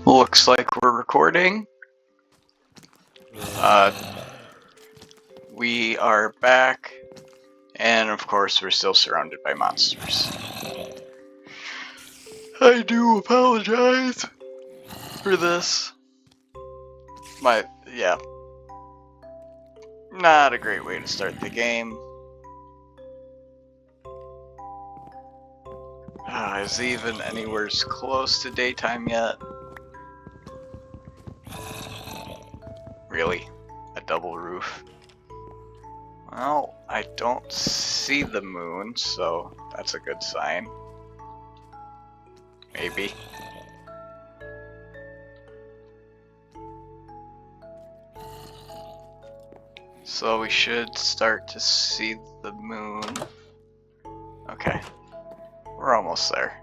Looks like we're recording. We are back, and of course we're still surrounded by monsters. I do apologize for this. Yeah. Not a great way to start the game. Is it even anywhere close to daytime yet? Really? A double roof? Well, I don't see the moon, so that's a good sign. Maybe. So we should start to see the moon. Okay. We're almost there.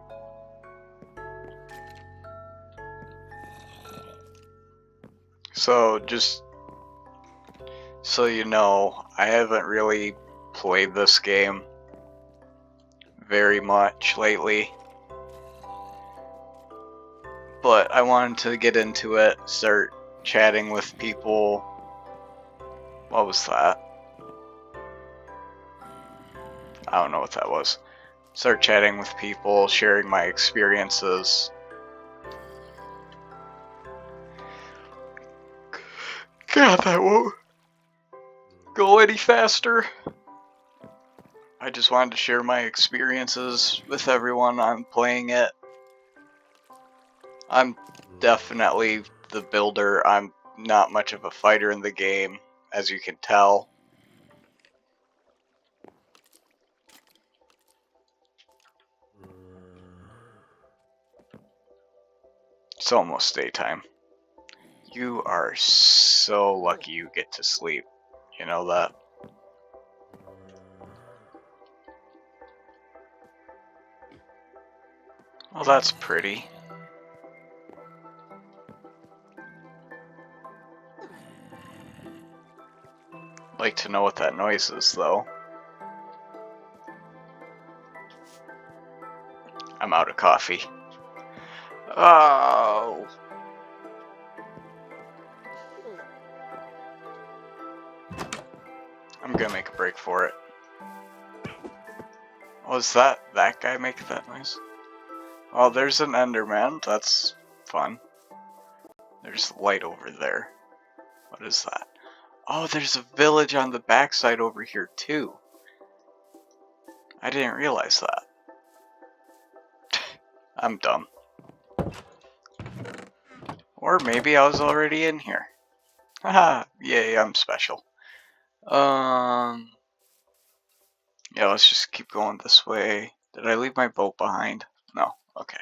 So just so you know, I haven't really played this game very much lately. But I wanted to get into it, start chatting with people. What was that? I don't know what that was. Start chatting with people, sharing my experiences. God, that won't go any faster. I just wanted to share my experiences with everyone on playing it. I'm definitely the builder. I'm not much of a fighter in the game, as you can tell. It's almost daytime. You are so lucky you get to sleep. You know that? Well, that's pretty. I'd like to know what that noise is, though. I'm out of coffee. Oh. I'm gonna make a break for it. Was that guy making that noise? Oh, there's an Enderman. That's fun. There's light over there. What is that? Oh, there's a village on the backside over here, too. I didn't realize that. I'm dumb. Or maybe I was already in here. Haha, yay, I'm special. Yeah, let's just keep going this way. Did I leave my boat behind? No, okay.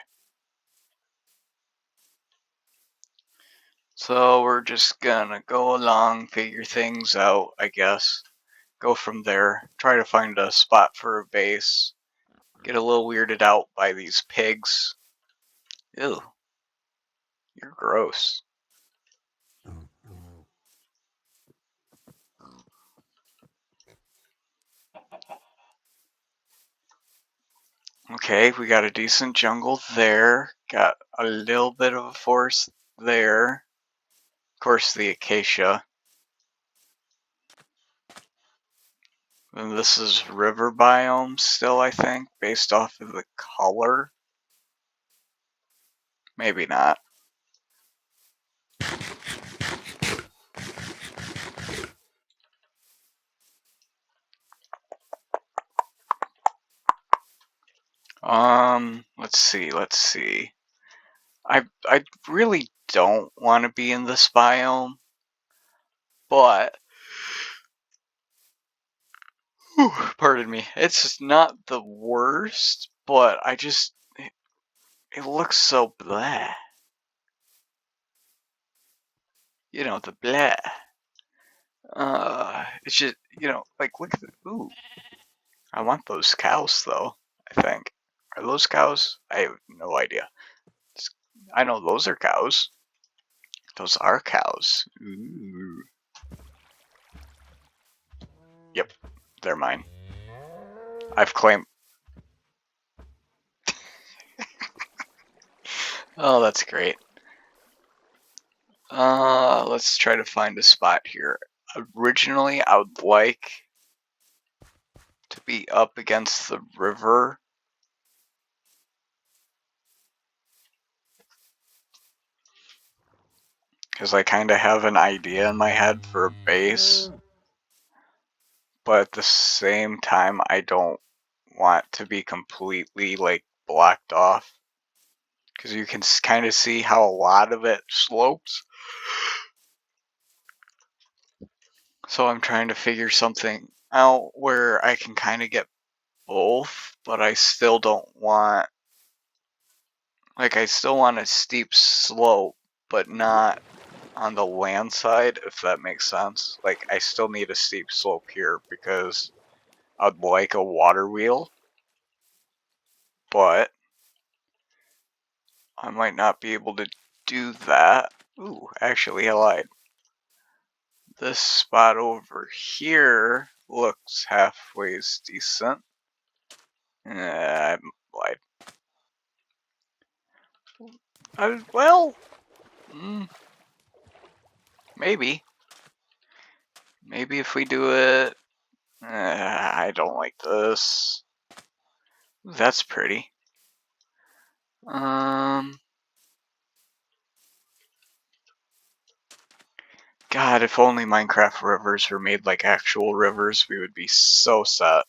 So we're just gonna go along, figure things out, I guess. Go from there, try to find a spot for a base. Get a little weirded out by these pigs. Ew. You're gross. Okay, we got a decent jungle there. Got a little bit of a forest there. Of course, the acacia. And this is river biome still, I think, based off of the color. Maybe not. Let's see. I really don't want to be in this biome, but pardon me. It's not the worst, but it looks so blah. You know, the blah. It's just, like, look at the, ooh. I want those cows, though, I think. Are those cows? I have no idea. I know those are cows. Those are cows. Ooh. Yep, they're mine. I've claimed... Oh, that's great. Let's try to find a spot here. Originally, I would like to be up against the river. Because I kind of have an idea in my head for a base. But at the same time, I don't want to be completely, like, blocked off. Because you can kind of see how a lot of it slopes. So I'm trying to figure something out where I can kind of get both, but I still don't want, like, I still want a steep slope, but not on the land side, if that makes sense. Like, I still need a steep slope here because I'd like a water wheel, but I might not be able to do that. Ooh, actually I lied. This spot over here looks halfway decent. I lied. Well, maybe. Maybe if we do it... I don't like this. That's pretty. God, if only Minecraft rivers were made like actual rivers, we would be so set.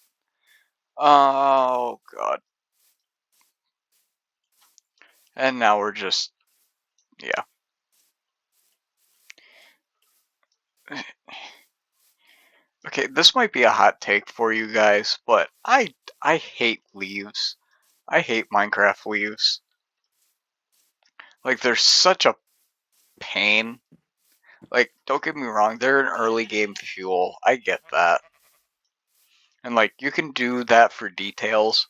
Oh, God. And now we're just... yeah. Okay, this might be a hot take for you guys, but I hate leaves. I hate Minecraft leaves. Like, they're such a pain. Like, don't get me wrong, they're an early game fuel. I get that. And, like, you can do that for details.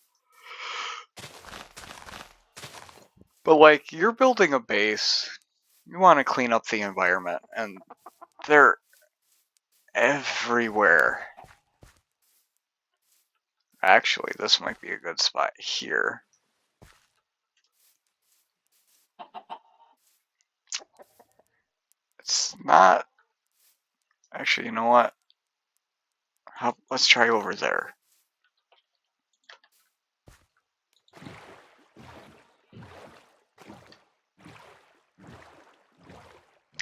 But, like, you're building a base. You want to clean up the environment, and they're everywhere. Actually, this might be a good spot here. It's not... Actually, you know what? Let's try over there.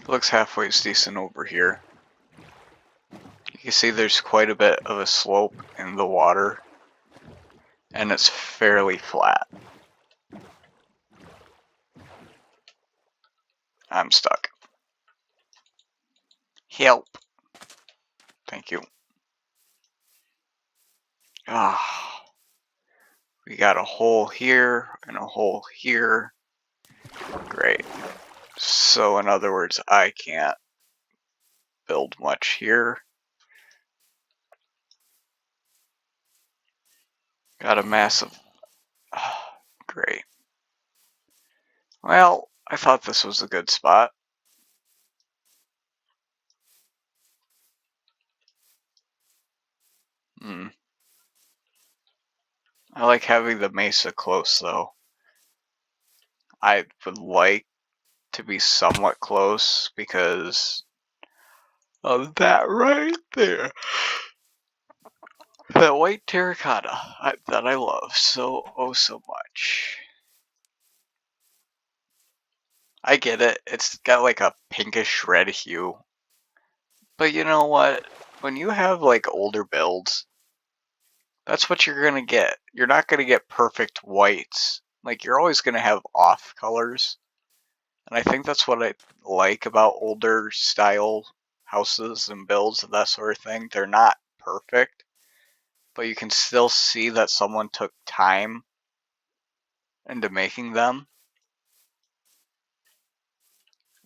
Looks halfway decent over here. You can see there's quite a bit of a slope in the water, and it's fairly flat. I'm stuck. Help. Thank you. Ah, we got a hole here and a hole here. Great. So in other words, I can't build much here. Got a massive... great. Well, I thought this was a good spot. I like having the mesa close, though. I would like to be somewhat close because of that right there. That white terracotta that I love so much. I get it. It's got like a pinkish red hue. But you know what? When you have like older builds, that's what you're gonna get. You're not gonna get perfect whites. Like, you're always gonna have off colors. And I think that's what I like about older style houses and builds and that sort of thing. They're not perfect, but you can still see that someone took time into making them.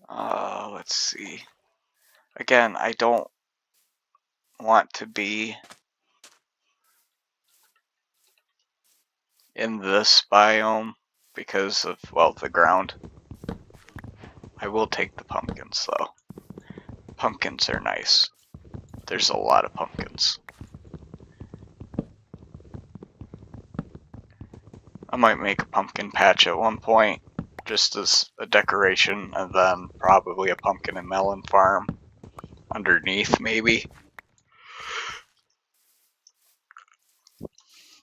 Let's see. Again, I don't want to be in this biome because of, well, the ground. I will take the pumpkins, though. Pumpkins are nice. There's a lot of pumpkins. I might make a pumpkin patch at one point, just as a decoration, and then probably a pumpkin and melon farm underneath, maybe.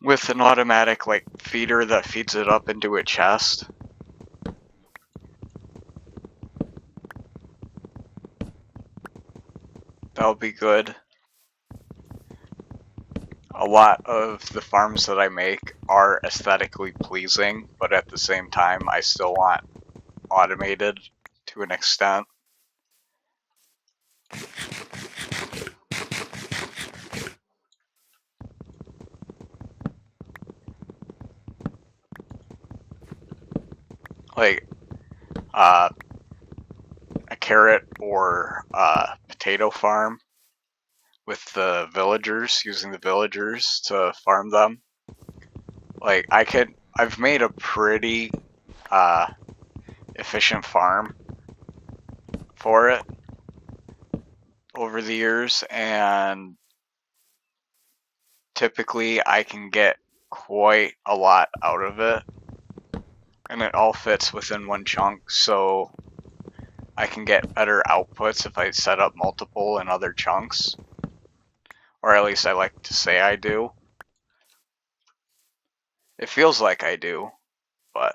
With an automatic, like, feeder that feeds it up into a chest. That'll be good. A lot of the farms that I make are aesthetically pleasing, but at the same time, I still want automated to an extent. Like, a carrot or potato farm with the villagers, using the villagers to farm them. Like, I've made a pretty efficient farm for it over the years, and typically I can get quite a lot out of it, and it all fits within one chunk, so I can get better outputs if I set up multiple in other chunks, or at least I like to say I do. It feels like I do, but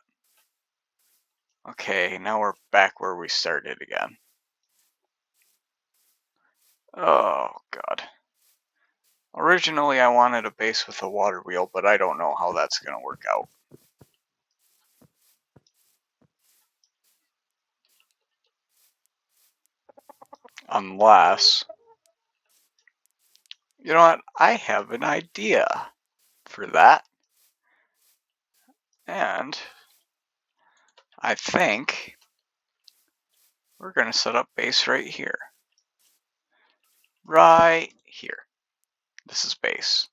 okay, now we're back where we started again. Oh god. Originally I wanted a base with a water wheel, but I don't know how that's gonna work out. Unless... You know what? I have an idea for that. And I think we're gonna set up base right here. Right here. This is base.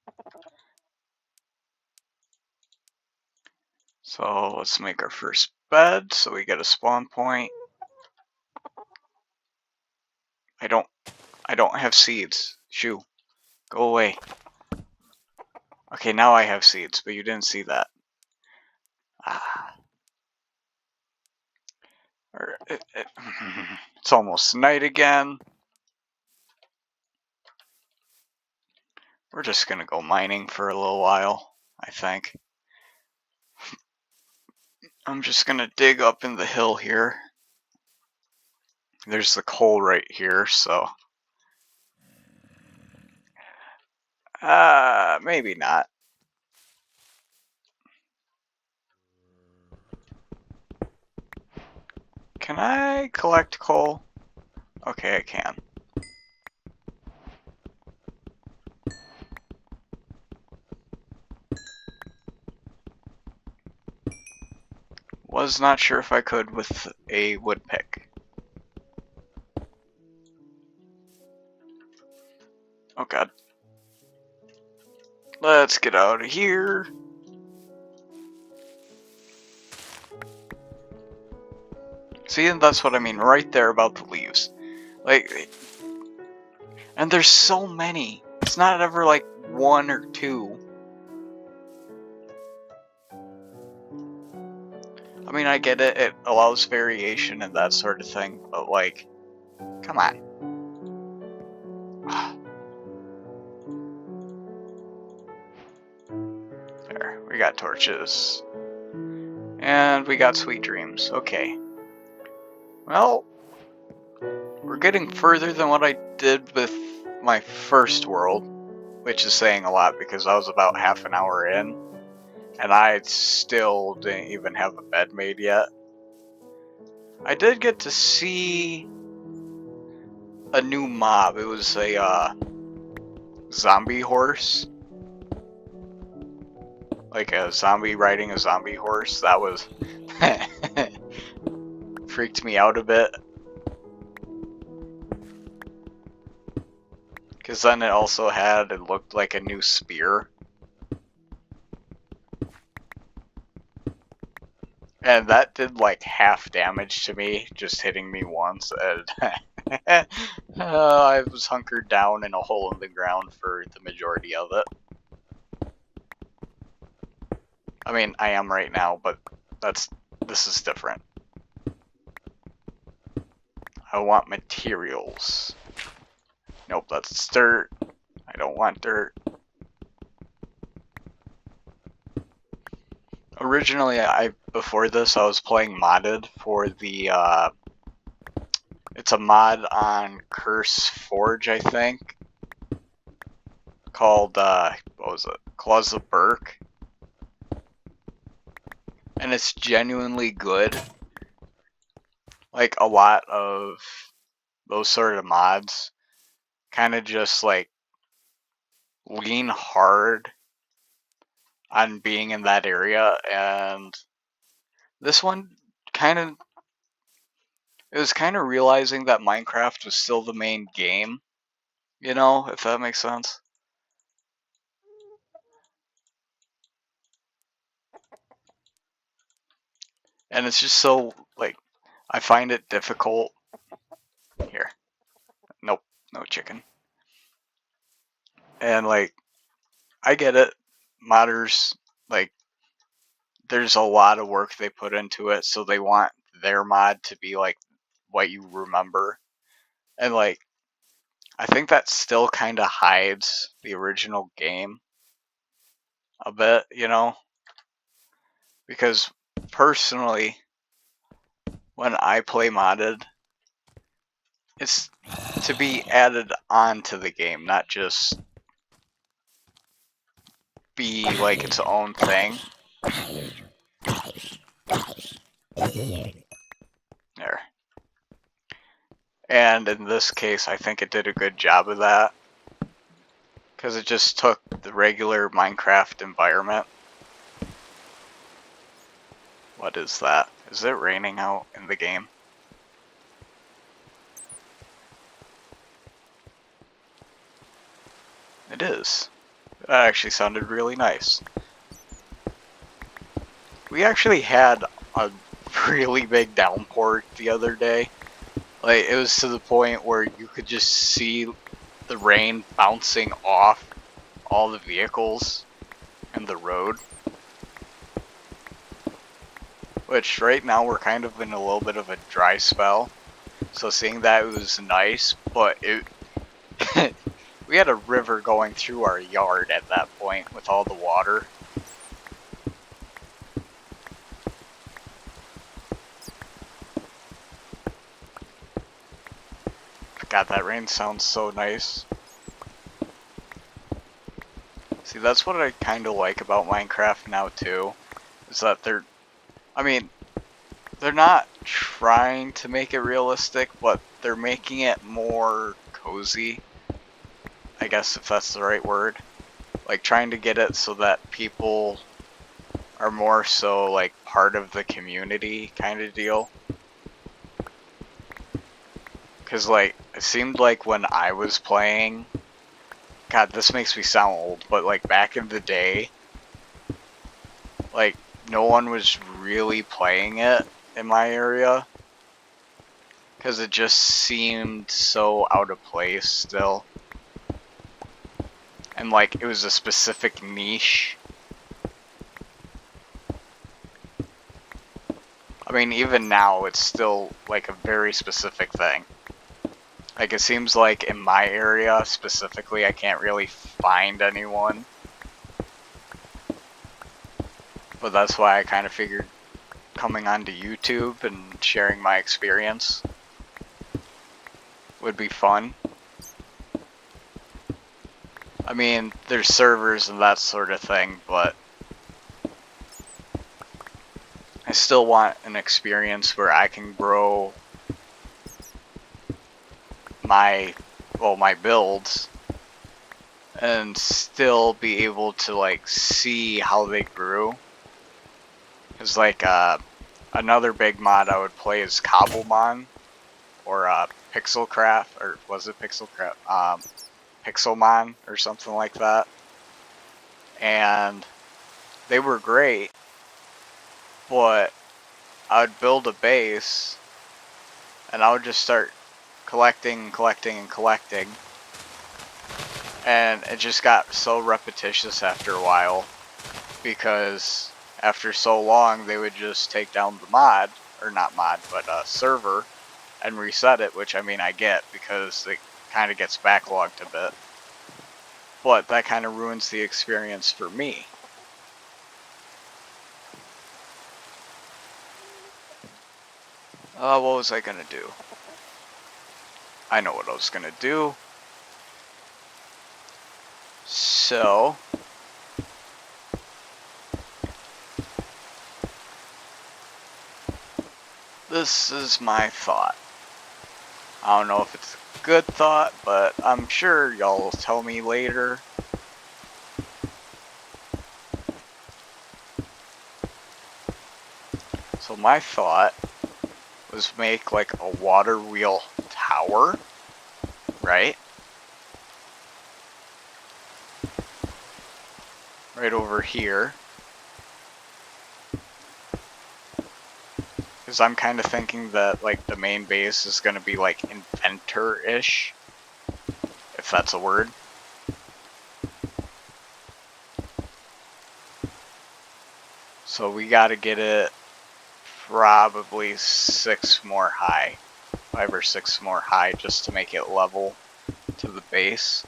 So let's make our first bed so we get a spawn point. I don't have seeds. Shoo. Go away. Okay, now I have seeds, but you didn't see that. Ah. It's almost night again. We're just gonna go mining for a little while, I think. I'm just gonna dig up in the hill here. There's the coal right here, so... maybe not. Can I collect coal? Okay, I can. Was not sure if I could with a wood pick. Oh god. Let's get out of here. See, and that's what I mean right there about the leaves. Like, and there's so many. It's not ever like one or two. I mean, I get it, it allows variation and that sort of thing, but like, come on. There, we got torches. And we got sweet dreams. Okay. Well, we're getting further than what I did with my first world, which is saying a lot because I was about half an hour in, and I still didn't even have a bed made yet. I did get to see a new mob. It was a zombie horse. Like a zombie riding a zombie horse. That was... freaked me out a bit. Because then it also had, it looked like a new spear. And that did like half damage to me, just hitting me once. And I was hunkered down in a hole in the ground for the majority of it. I mean, I am right now, but this is different. I want materials. Nope, that's dirt. I don't want dirt. Originally, before this, I was playing modded for the, it's a mod on Curse Forge, I think, called, what was it? Claws of Berk. And it's genuinely good. Like, a lot of those sort of mods kind of just, like, lean hard on being in that area, and this one kind of, it was kind of realizing that Minecraft was still the main game, you know, if that makes sense. And it's just so, like, I find it difficult. Here. Nope, no chicken. And, like, I get it. Modders, like, there's a lot of work they put into it, so they want their mod to be, like, what you remember. And, like, I think that still kind of hides the original game a bit, you know? Because, personally, when I play modded, it's to be added on to the game, not just be like its own thing. There. And in this case, I think it did a good job of that. Because it just took the regular Minecraft environment. What is that? Is it raining out in the game? It is. That actually sounded really nice. We actually had a really big downpour the other day. Like, it was to the point where you could just see the rain bouncing off all the vehicles and the road. Which, right now, we're kind of in a little bit of a dry spell. So seeing that, it was nice, but it... we had a river going through our yard at that point with all the water. God, that rain sounds so nice. See, that's what I kind of like about Minecraft now, too. Is that they're not trying to make it realistic, but they're making it more cozy. I guess if that's the right word. Like, trying to get it so that people are more so, like, part of the community kind of deal. Because, like, it seemed like when I was playing... God, this makes me sound old, but, like, back in the day, like, no one was really playing it in my area. Because it just seemed so out of place still. And, like, it was a specific niche. I mean, even now, it's still, like, a very specific thing. Like, it seems like in my area, specifically, I can't really find anyone. But that's why I kind of figured coming onto YouTube and sharing my experience would be fun. I mean, there's servers and that sort of thing, but I still want an experience where I can grow my builds and still be able to, like, see how they grew. Because, like, another big mod I would play is Cobblemon, or Pixelcraft, or was it Pixelcraft? Pixelmon, or something like that. And they were great, but I would build a base, and I would just start collecting, and it just got so repetitious after a while, because after so long they would just take down the mod, or not mod, but server, and reset it, which I mean I get because it kind of gets backlogged a bit. But that kind of ruins the experience for me. What was I gonna do? I know what I was gonna do. So, this is my thought. I don't know if it's a good thought, but I'm sure y'all will tell me later. So my thought was make like a water wheel tower, right? Right over here. Because I'm kind of thinking that like the main base is going to be like inventor-ish, if that's a word. So we got to get it probably 6 more high, 5 or 6 more high, just to make it level to the base.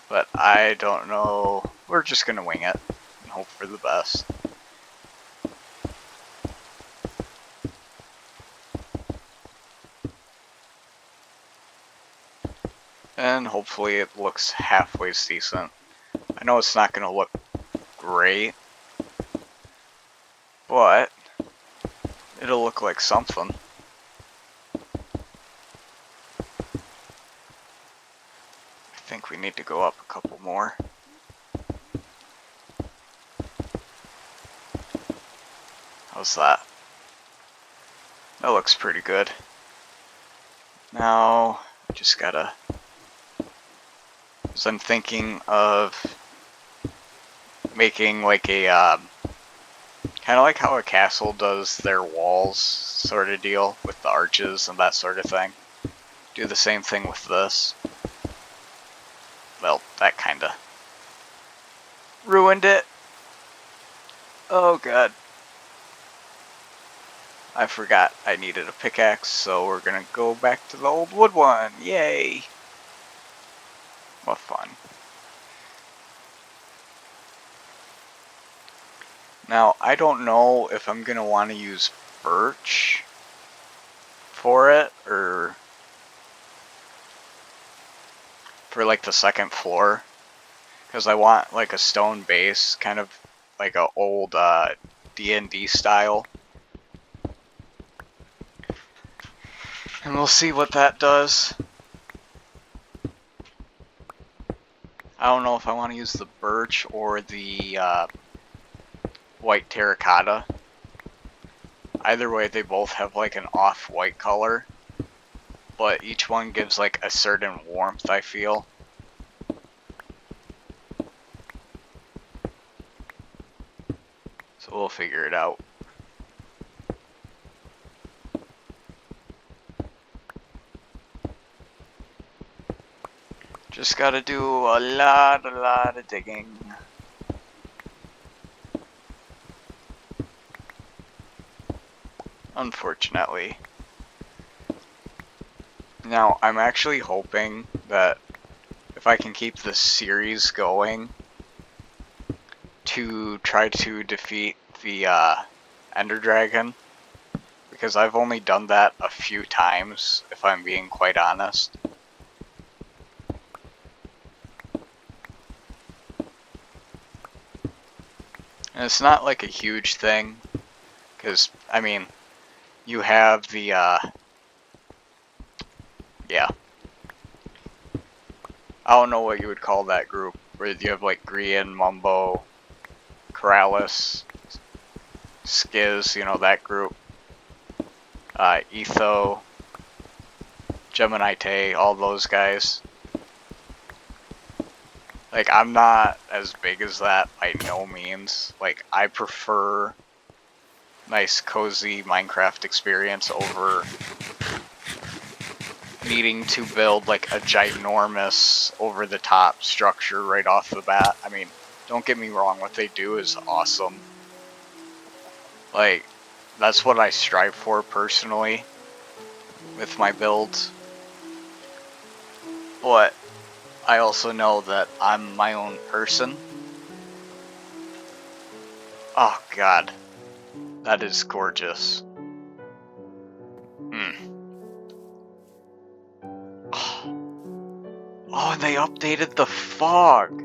But I don't know. We're just going to wing it and hope for the best. And hopefully it looks halfway decent. I know it's not going to look great, but it'll look like something. I think we need to go up a couple more. How's that? That looks pretty good. Now, I just gotta... Because I'm thinking of making like a, kind of like how a castle does their walls sort of deal with the arches and that sort of thing. Do the same thing with this. Well, that kind of ruined it. Oh god. I forgot I needed a pickaxe, so we're gonna go back to the old wood one. Yay! What fun. Now, I don't know if I'm gonna want to use birch for it, or for like the second floor, because I want like a stone base, kind of like a old D&D style. And we'll see what that does. I don't know if I want to use the birch or the white terracotta. Either way, they both have like an off-white color, but each one gives like a certain warmth, I feel. So we'll figure it out. Just gotta do a lot of digging. Unfortunately. Now, I'm actually hoping that if I can keep this series going, to try to defeat the Ender Dragon, because I've only done that a few times, if I'm being quite honest. And it's not like a huge thing, because, I mean, you have the, yeah. I don't know what you would call that group, where you have like Grian, Mumbo, Corrales, Skiz, you know, that group. Etho, Gemini Tay, all those guys. Like, I'm not as big as that by no means. Like, I prefer nice, cozy Minecraft experience over needing to build like a ginormous, over-the-top structure right off the bat. I mean, don't get me wrong, what they do is awesome. Like, that's what I strive for personally. with my builds. But I also know that I'm my own person. Oh god, that is gorgeous. Oh, and they updated the fog.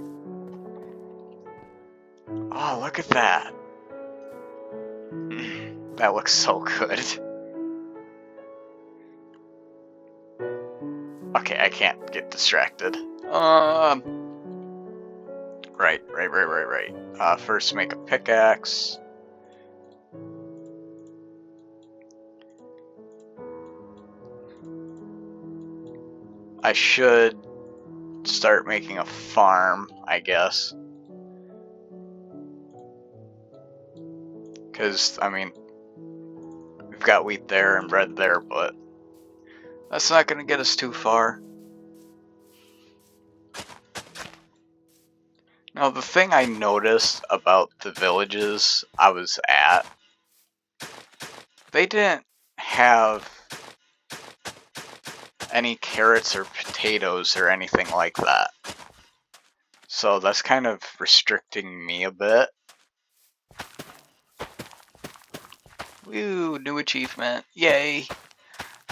Oh, look at that. That looks so good. Okay, I can't get distracted. Right. First make a pickaxe. I should start making a farm, I guess. Because, I mean, we've got wheat there and bread there, but that's not going to get us too far. Now, the thing I noticed about the villages I was at, they didn't have any carrots or potatoes or anything like that. So that's kind of restricting me a bit. Woo, new achievement. Yay.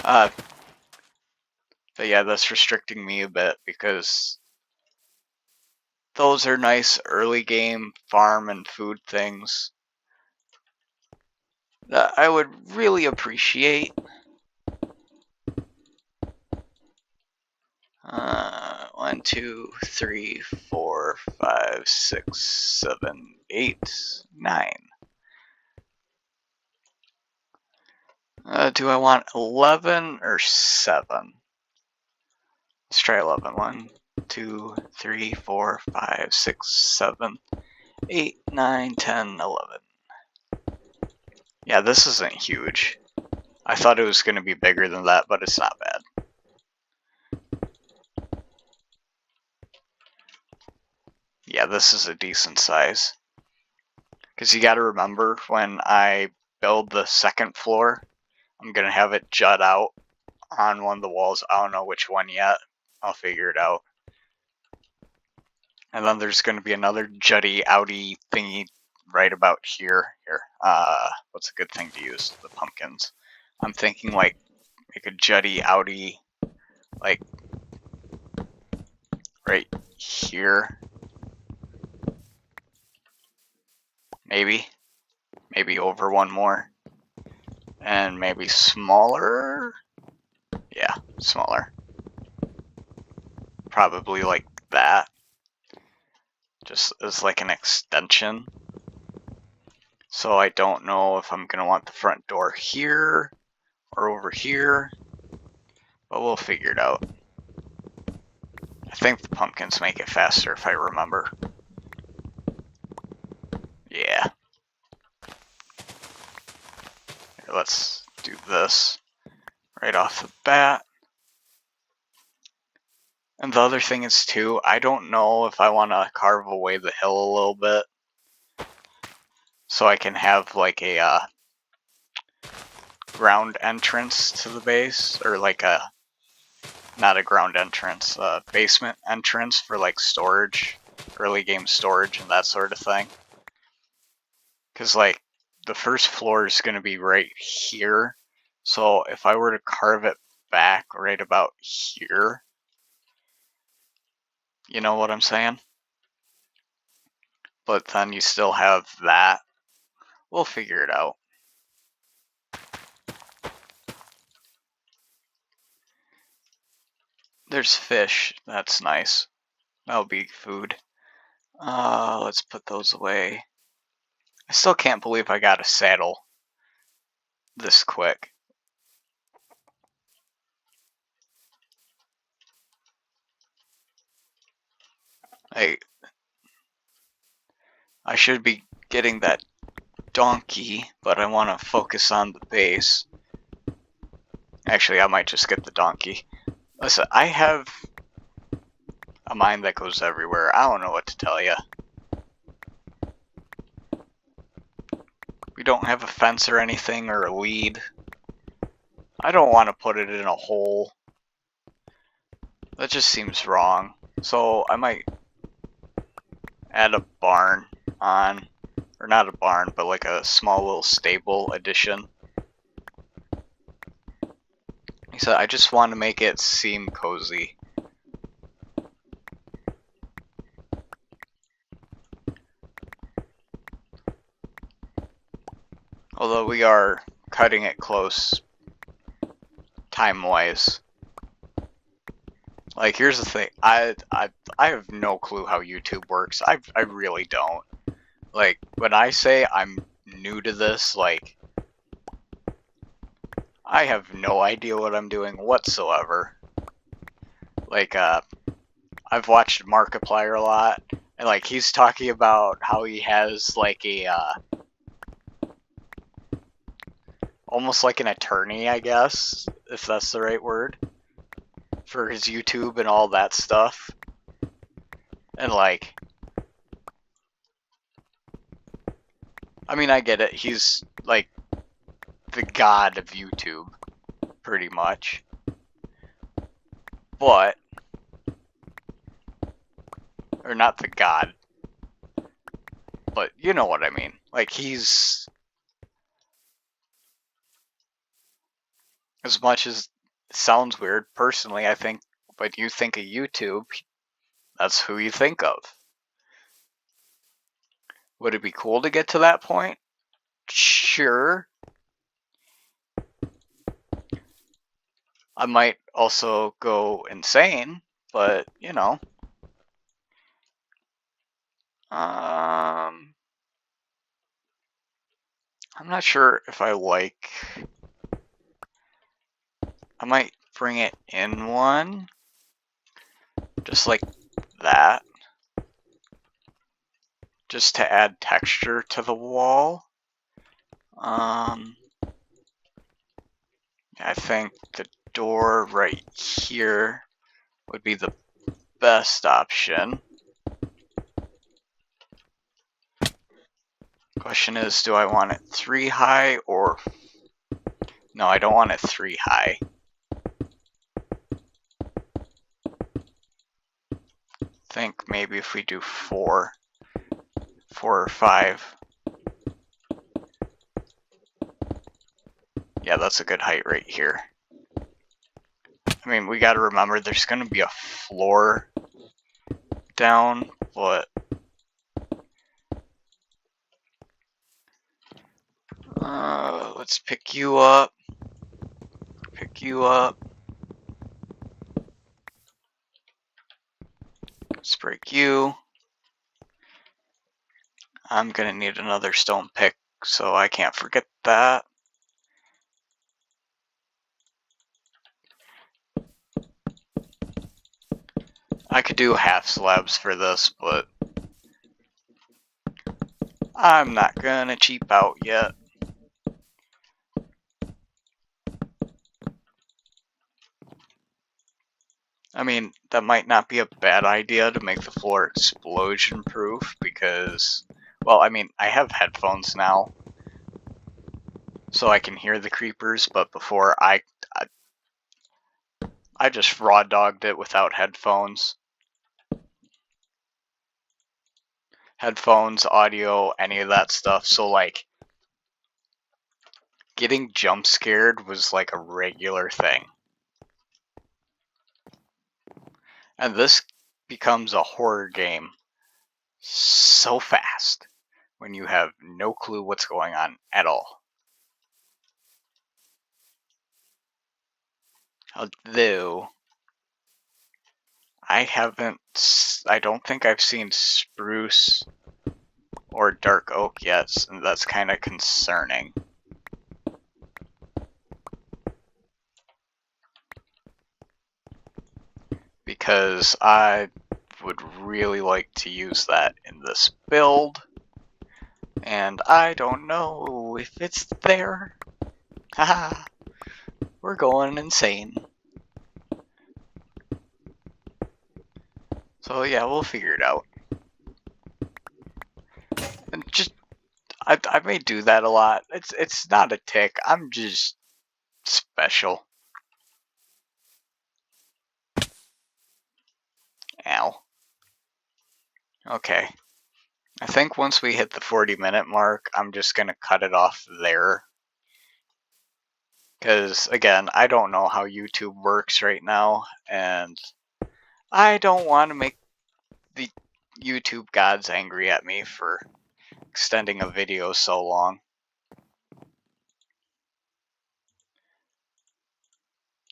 But yeah, that's restricting me a bit because those are nice early game farm and food things that I would really appreciate. 1, 2, 3, 4, 5, 6, 7, 8, 9. Do I want 11 or 7? Let's try 11. 1, 2, 3, 4, 5, 6, 7, 8, 9, 10, 11. Yeah, this isn't huge. I thought it was going to be bigger than that, but it's not bad. Yeah, this is a decent size. Because you got to remember, when I build the second floor, I'm going to have it jut out on one of the walls. I don't know which one yet. I'll figure it out. And then there's going to be another jutty outy thingy right about here. What's a good thing to use? The pumpkins. I'm thinking like make a jutty outy like right here. Maybe over one more. And maybe smaller. Yeah, smaller. Probably like that. Just as like an extension. So I don't know if I'm gonna want the front door here or over here, but we'll figure it out. I think the pumpkins make it faster if I remember. Yeah. Here, let's do this right off the bat. And the other thing is too, I don't know if I want to carve away the hill a little bit so I can have like a ground entrance to the base, or like a, not a ground entrance, basement entrance for like storage, early game storage and that sort of thing. Because like the first floor is going to be right here, so if I were to carve it back right about here, you know what I'm saying? But then you still have that. We'll figure it out. There's fish. That's nice. That'll be food. Let's put those away. I still can't believe I got a saddle this quick. I should be getting that donkey, but I want to focus on the base. Actually, I might just get the donkey. Listen, I have a mind that goes everywhere. I don't know what to tell you. We don't have a fence or anything or a lead. I don't want to put it in a hole. That just seems wrong. So I might add a barn on, or not a barn, but like a small little stable addition. He said, I just want to make it seem cozy. Although we are cutting it close time-wise. Like, here's the thing. I have no clue how YouTube works. I really don't. Like, when I say I'm new to this, like, I have no idea what I'm doing whatsoever. Like, I've watched Markiplier a lot, and, like, he's talking about how he has, like, a, almost like an attorney, I guess, if that's the right word, for his YouTube and all that stuff. And, like, I mean, I get it. He's, like, the god of YouTube, pretty much. But, or not the god, but you know what I mean. Like, he's, as much as it sounds weird, personally, I think when you think of YouTube, that's who you think of. Would it be cool to get to that point? Sure. I might also go insane, but, you know. I'm not sure if I like... I might bring it in one. Just like that. Just to add texture to the wall. I think the door right here would be the best option. Question is, do I want it 3 high or... No, I don't want it 3 high. I think maybe if we do 4 or 5. Yeah, that's a good height right here. I mean, we gotta remember there's gonna be a floor down, but... let's pick you up. Pick you up. Let's break you. I'm gonna need another stone pick, so I can't forget that. I could do half slabs for this, but I'm not gonna cheap out yet. I mean, that might not be a bad idea to make the floor explosion proof because, well, I mean, I have headphones now, so I can hear the creepers, but before I just raw dogged it without headphones. Headphones, audio, any of that stuff, so like, getting jump scared was like a regular thing. And this becomes a horror game so fast when you have no clue what's going on at all. Although, I don't think I've seen spruce or dark oak yet, and that's kind of concerning. Because I would really like to use that in this build, and I don't know if it's there. Haha, we're going insane. So yeah, we'll figure it out. And just, I may do that a lot. It's not a tick. I'm just special. Ow. Okay. I think once we hit the 40-minute mark, I'm just gonna cut it off there. Because, again, I don't know how YouTube works right now, and I don't want to make the YouTube gods angry at me for extending a video so long.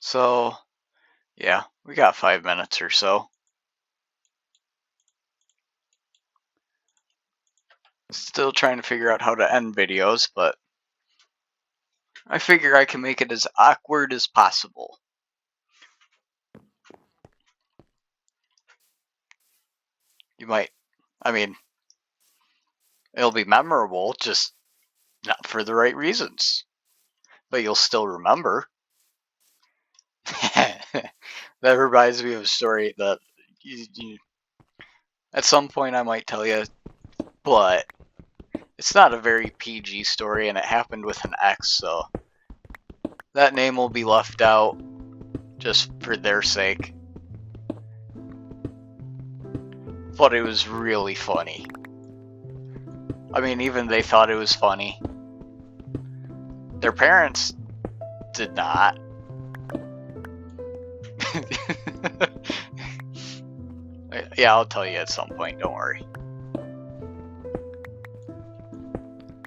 So, yeah, we got 5 minutes or so. Still trying to figure out how to end videos, but I figure I can make it as awkward as possible. You might, I mean, it'll be memorable, just not for the right reasons. But you'll still remember. That reminds me of a story that at some point I might tell you, but it's not a very PG story, and it happened with an ex, so that name will be left out just for their sake. But it was really funny. I mean, even they thought it was funny. Their parents did not. Yeah, I'll tell you at some point, don't worry.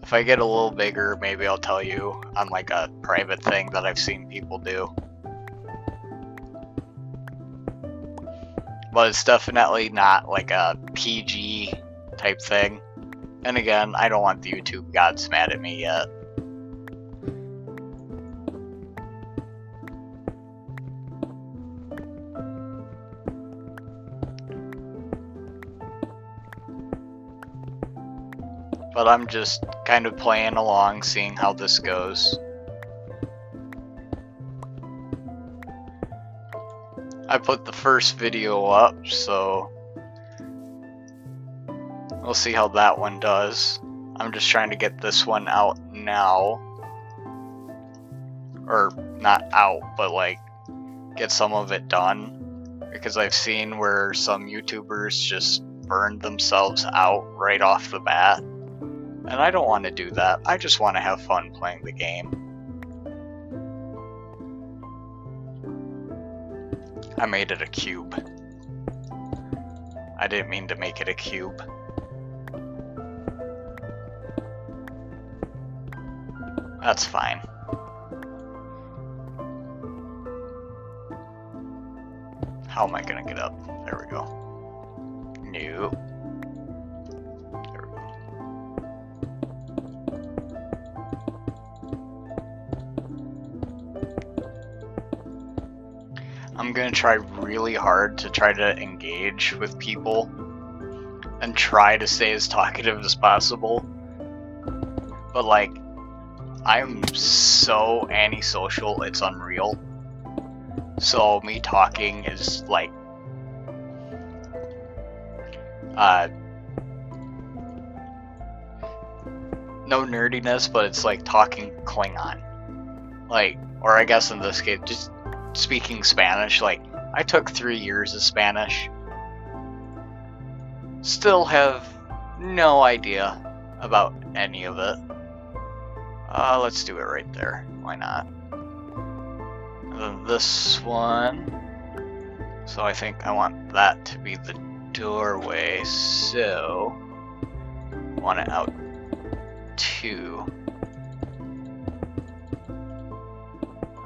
If I get a little bigger, maybe I'll tell you on like a private thing that I've seen people do. But it's definitely not like a PG type thing. And again, I don't want the YouTube gods mad at me yet. But I'm just kind of playing along, seeing how this goes. I put the first video up, so we'll see how that one does. I'm just trying to get this one out now. Or not out, but like get some of it done. Because I've seen where some YouTubers just burned themselves out right off the bat. And I don't want to do that. I just want to have fun playing the game. I made it a cube. I didn't mean to make it a cube. That's fine. How am I gonna get up? There we go. No. There we go. I'm gonna try really hard to try to engage with people and try to stay as talkative as possible. But like, I'm so antisocial, it's unreal. So me talking is like, no nerdiness, but it's like talking Klingon. Like, or I guess in this case, just speaking Spanish. Like, I took 3 years of Spanish. Still have no idea about any of it. Let's do it right there. Why not? And then this one. So I think I want that to be the doorway. So I want it out 2.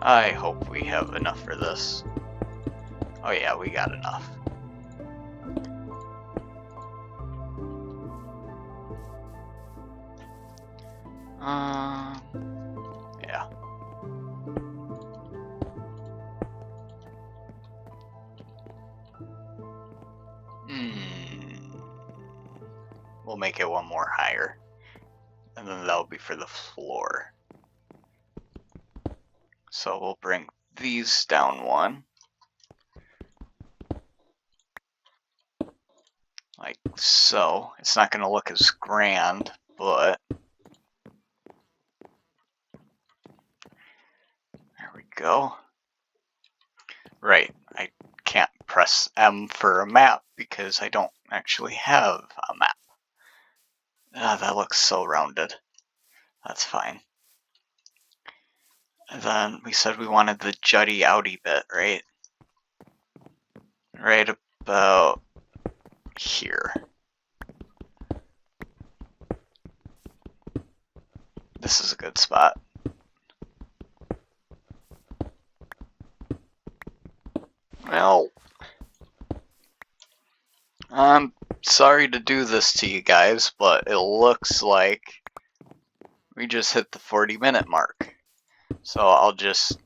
I hope we have enough for this. Oh yeah, we got enough. Yeah. We'll make it one more higher. And then that'll be for the floor. So we'll bring these down 1. Like so. It's not going to look as grand, but there go. Right, I can't press M for a map because I don't actually have a map. Ah, that looks so rounded. That's fine. And then we said we wanted the jutty outy bit, right? Right about here. This is a good spot. Well, I'm sorry to do this to you guys, but it looks like we just hit the 40-minute mark. So I'll just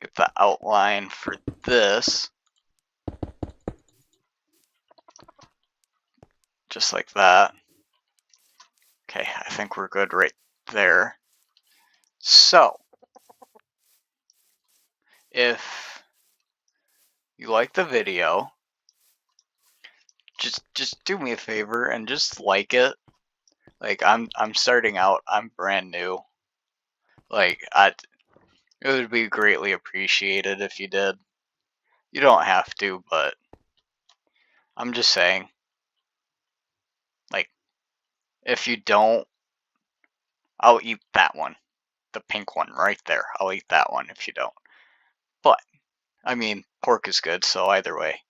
get the outline for this. Just like that. Okay, I think we're good right there. So, if you like the video, just do me a favor and just like it. Like I'm starting out, I'm brand new. Like it would be greatly appreciated if you did. You don't have to, but I'm just saying. Like if you don't, I'll eat that one. The pink one right there. I'll eat that one if you don't. But I mean, pork is good, so either way.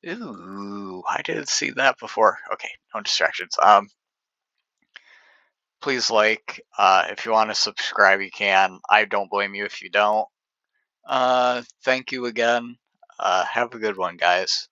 Ooh, I didn't see that before. Okay, no distractions. Please like. If you want to subscribe, you can. I don't blame you if you don't. Thank you again. Have a good one, guys.